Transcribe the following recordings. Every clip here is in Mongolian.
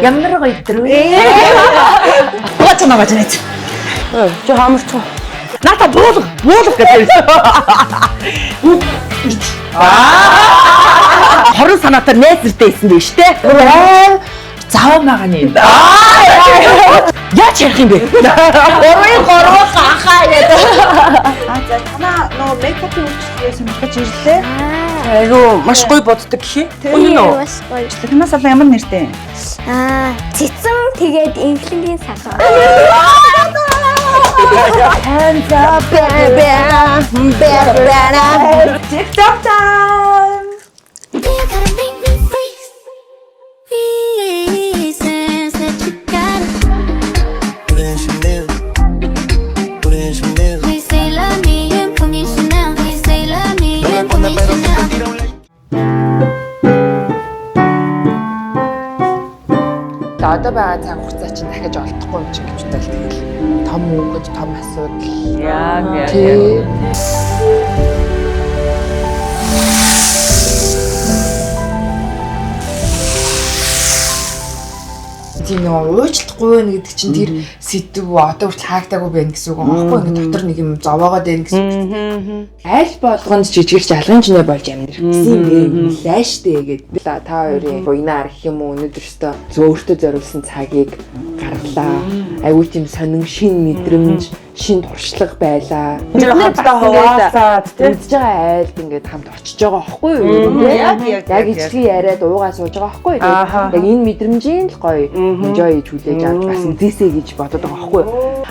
Ямар гоё өдрөө. Бууч намаач нэ. Чи хаамарч. Ната буулга гэдэг. Хорон санаатар найзэртэй исэн дээ штэ. Зав магааны. Яаж ярих юм бэ? Орой гахаа гэдэг. За танаа нөө мейкапын үйлчлэгээ сонирхож ирлээ. Айгу маш гоё боддог гэх юм. Бас гоё. Танаас одоо ямар нэртэй? Цэцэн тэгээд инхлингийн салаа. Hands up baby. TikTok time. You gotta make me freeze. Reasons that you got. Please say love me unconditional. Please say love me unconditional. Одоо байгаа цаг хугацаа чинь дахиж олдохгүй юм чинь гэж бодвол тэгэл том уу гэж том асуудал. Яг. Тийм нэг уучлахгүй байна гэдэг чинь тэр сэдв одоо хүртэл хаагтаагүй байна гэсэн үг аахгүй ингээд дотор нэг юм зовоогоод байна гэсэн үг. Аль болгонд жижигэрч алганжнээ болж амьдрах гэсэн юм лээ штэ гэдэг. Та хоёрын буйнаар гэх юм уу өнөөдөр өстө зөөртөө зориулсан цагийг гарлаа. Айгуу тийм сонин шин мэдрэмж, шин туршлага байлаа. Тэр хамтдаа хуваалцаад үзэж байгаа айлд ингээд хамт очиж байгаа байхгүй юу? Яг ижлэг яриад уугаа сууж байгаа байхгүй юу? Яг энэ мэдрэмжийн л гоё enjoy хийж хүлээж авч бас үзээсэй гэж бодоод байгаа байхгүй юу?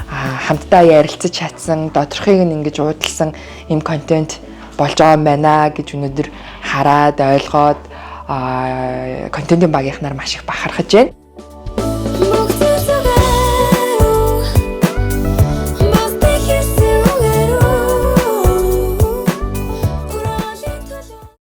Хамтдаа ярилцаж чадсан, доторхыг нь ингэж уудалсан юм контент болж байгаа юм байна гэж өнөөдөр хараад ойлгоод контентын багийнхнаар маш их бахархаж байна.